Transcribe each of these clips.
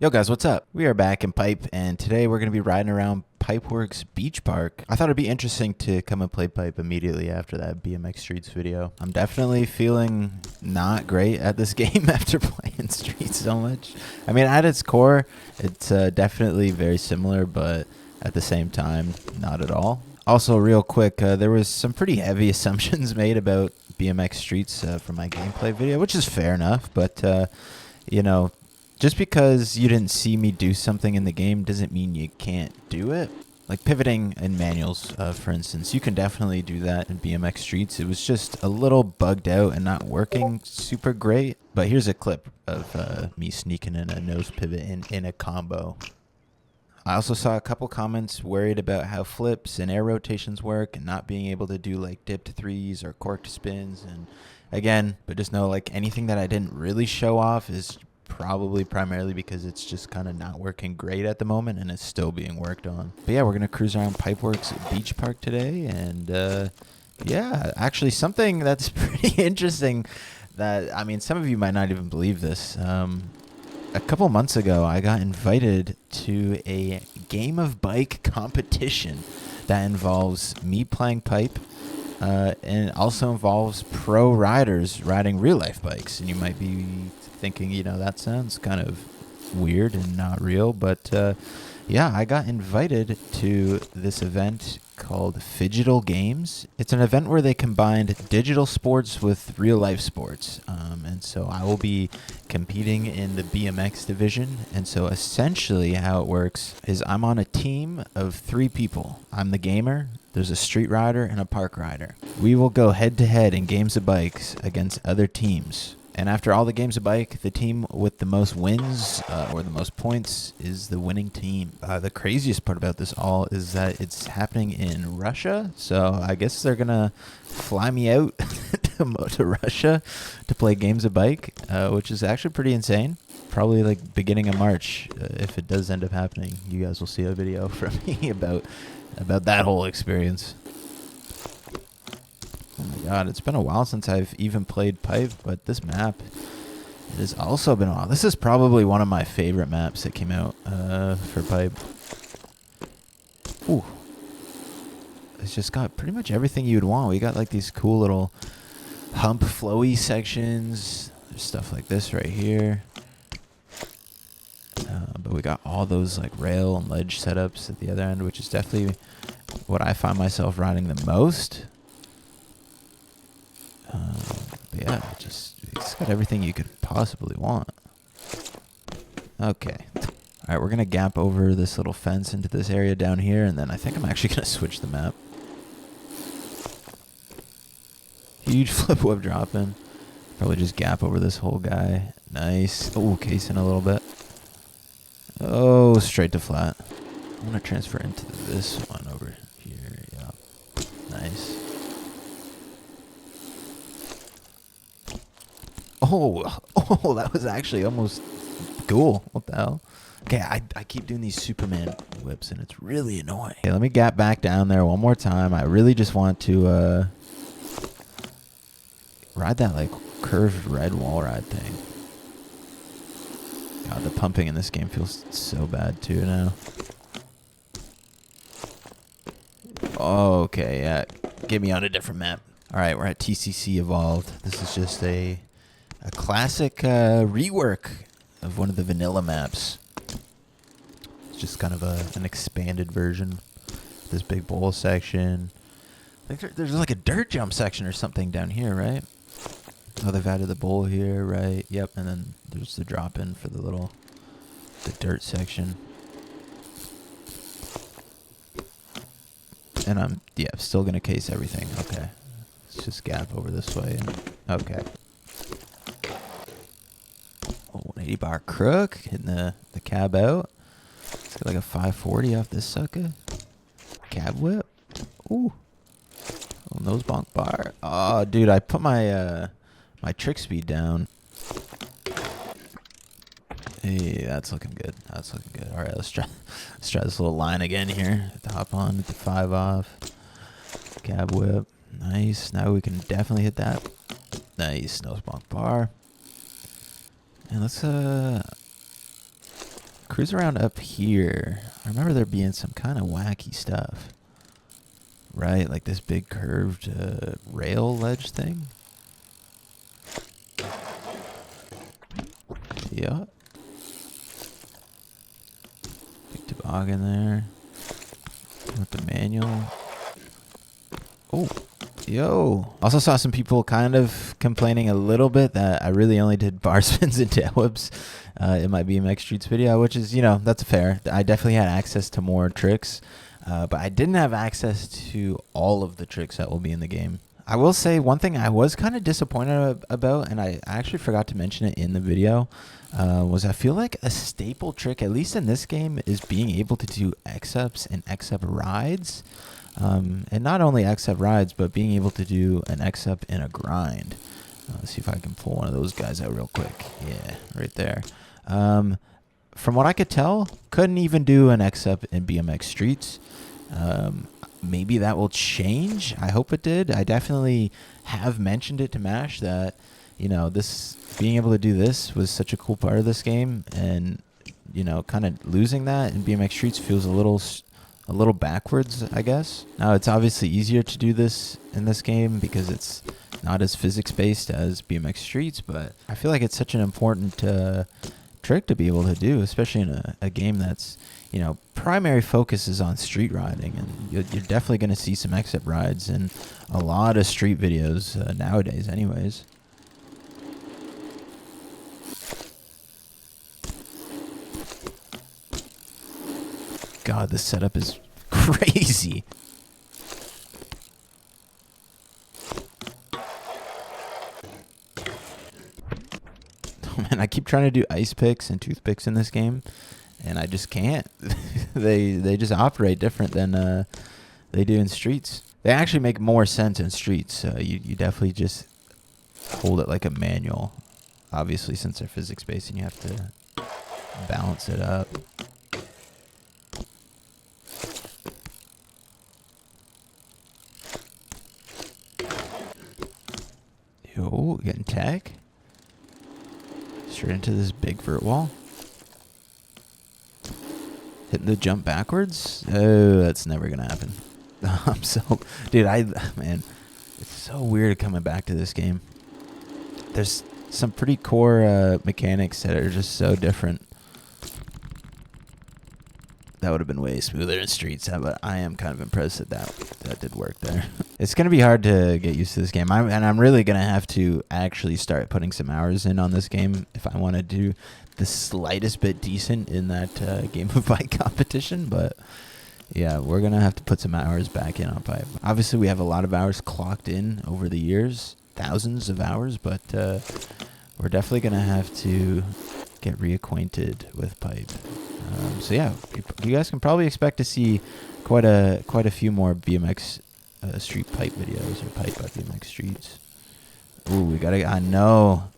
Yo guys, what's up? We are back in Pipe, and today we're going to be riding around Pipeworks Beach Park. I thought it'd be interesting to come and play Pipe immediately after that BMX Streets video. I'm definitely feeling not great at this game after playing Streets so much. I mean, at its core, it's definitely very similar, but at the same time, not at all. Also, real quick, there was some pretty heavy assumptions made about BMX Streets from my gameplay video, which is fair enough, but, you know, just because you didn't see me do something in the game doesn't mean you can't do it. Like pivoting in manuals, for instance, you can definitely do that in BMX Streets. It was just a little bugged out and not working super great. But here's a clip of me sneaking in a nose pivot in a combo. I also saw a couple comments worried about how flips and air rotations work and not being able to do like dipped threes or corked spins. And again, but just know like anything that I didn't really show off is probably primarily because it's just kind of not working great at the moment and it's still being worked on. But yeah, we're going to cruise around Pipeworks Beach Park today. And yeah, actually something that's pretty interesting that, I mean, some of you might not even believe this. A couple months ago, I got invited to a game of bike competition that involves me playing Pipe and it also involves pro riders riding real life bikes. And you might be thinking, you know, that sounds kind of weird and not real, but yeah, I got invited to this event called Phygital Games. It's an event where they combined digital sports with real life sports, and so I will be competing in the BMX division. And so essentially how it works is I'm on a team of 3 people. I'm the gamer, there's a street rider, and a park rider. We will go head to head in games of bikes against other teams. And after all the games of bike, the team with the most wins or the most points is the winning team. The craziest part about this all is that it's happening in Russia. So I guess they're going to fly me out to Russia to play games of bike, which is actually pretty insane. Probably like beginning of March, if it does end up happening. You guys will see a video from me about that whole experience. Oh my god, it's been a while since I've even played Pipe, but this map, it has also been a while. This is probably one of my favorite maps that came out for Pipe. Ooh. It's just got pretty much everything you'd want. We got like these cool little hump flowy sections. There's stuff like this right here. But we got all those like rail and ledge setups at the other end, which is definitely what I find myself riding the most. But yeah, it's got everything you could possibly want. Okay. Alright, we're going to gap over this little fence into this area down here, and then I think I'm actually going to switch the map. Huge flip web drop in. Probably just gap over this whole guy. Nice. Oh, casing a little bit. Oh, straight to flat. I'm going to transfer into this one over here. Yeah. Nice. Oh, that was actually almost cool. What the hell? Okay, I keep doing these Superman whips, and it's really annoying. Okay, let me gap back down there one more time. I really just want to ride that, like, curved red wall ride thing. God, the pumping in this game feels so bad, too, now. Okay, yeah. Get me on a different map. All right, we're at TCC Evolved. This is just a classic rework of one of the vanilla maps. It's just kind of an expanded version. This big bowl section. I think there's like a dirt jump section or something down here, right? Oh, they've added the bowl here, right? Yep, and then there's the drop in for the dirt section. And I'm still gonna case everything. Okay, let's just gap over this way. Okay. 180 bar crook, hitting the cab out. Let's get like a 540 off this sucker. Cab whip. Ooh. Oh, nose bonk bar. Oh, dude, I put my my trick speed down. Hey, that's looking good. That's looking good. All right, let's try this little line again here. Hit the hop on, hit the 5 off. Cab whip. Nice. Now we can definitely hit that. Nice. Nose bonk bar. And let's cruise around up here. I remember there being some kind of wacky stuff. Right, like this big curved rail ledge thing. Yeah. Big toboggan there. With the manual. Oh, yo. Also saw some people kind of complaining a little bit that I really only did bar spins and tail whips in my BMX Streets video, which is, you know, that's fair. I definitely had access to more tricks, but I didn't have access to all of the tricks that will be in the game. I will say one thing I was kind of disappointed about, and I actually forgot to mention it in the video, was I feel like a staple trick, at least in this game, is being able to do X-ups and X-up rides. And not only X-up rides, but being able to do an X-up in a grind. Let's see if I can pull one of those guys out real quick. Yeah, right there. From what I could tell, couldn't even do an X-up in BMX Streets. Maybe that will change. I hope it did. I definitely have mentioned it to Mash that, you know, this being able to do this was such a cool part of this game, and, you know, kind of losing that in BMX Streets feels a little backwards, I guess. Now, it's obviously easier to do this in this game because it's not as physics-based as BMX Streets, but I feel like it's such an important trick to be able to do, especially in a game that's, you know, primary focus is on street riding, and you're definitely going to see some X-up rides in a lot of street videos nowadays anyways. God, this setup is crazy. Oh man, I keep trying to do ice picks and toothpicks in this game, and I just can't. they just operate different than they do in Streets. They actually make more sense in Streets. You definitely just hold it like a manual, obviously, since they're physics based and you have to balance it up. Yo, getting tech. Straight into this big vert wall. Hitting the jump backwards. Oh, that's never gonna happen. I'm so, dude. Man, it's so weird coming back to this game. There's some pretty core mechanics that are just so different. That would have been way smoother in Streets, but I am kind of impressed that did work there. It's going to be hard to get used to this game, and I'm really going to have to actually start putting some hours in on this game if I want to do the slightest bit decent in that game of bike competition. But yeah, we're going to have to put some hours back in on pipe. Obviously, we have a lot of hours clocked in over the years, thousands of hours, but we're definitely going to have to get reacquainted with pipe. So yeah, you guys can probably expect to see quite a few more BMX street pipe videos, or pipe by BMX Streets. Ooh, we gotta. I know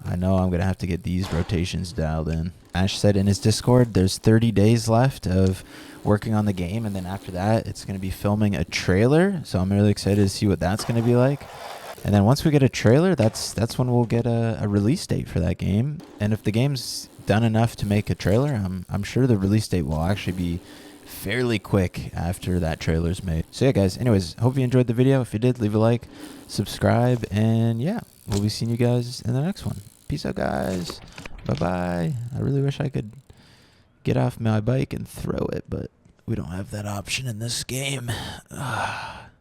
I'm gonna have to get these rotations dialed in. Ash said in his Discord, there's 30 days left of working on the game, and then after that, it's gonna be filming a trailer. So I'm really excited to see what that's gonna be like. And then once we get a trailer, that's when we'll get a release date for that game. And if the game's done enough to make a trailer, I'm sure the release date will actually be fairly quick after that trailer's made. So yeah, guys, anyways, hope you enjoyed the video. If you did, leave a like, subscribe, and yeah, we'll be seeing you guys in the next one. Peace out, guys. Bye-bye. I really wish I could get off my bike and throw it, but we don't have that option in this game.